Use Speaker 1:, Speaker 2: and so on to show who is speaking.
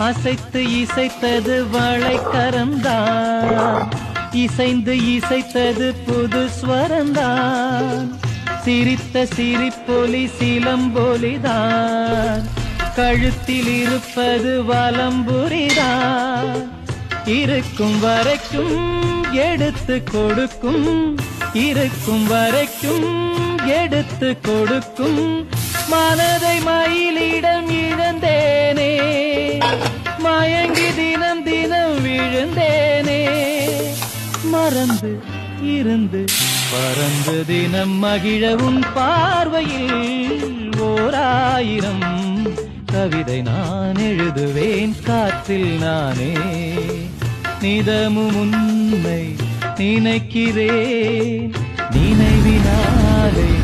Speaker 1: அசைத்து இசைத்தது வளைக்கரந்தான், இசைந்து இசைத்தது புது ஸ்வரந்தான். சிரித்த சிரிப்பொலி சிலம்பொலிதான், கழுத்தில் இருப்பது வலம்புரிதான். இருக்கும் வரைக்கும் எடுத்து கொடுக்கும், இருக்கும் வரைக்கும் எடுத்து கொடுக்கும். மனதை மயிலிடம் இழந்தேனே, மயங்கி தினம் தினம் விழுந்தேனே. மறந்து இருந்து பறந்து தினம் மகிழவும் பார்வையில் ஓராயிரம் கவிதை நான் எழுதுவேன் காற்றில் நானே. நிதமும் உன்னை நினைக்கிறேன், நினைவினாலே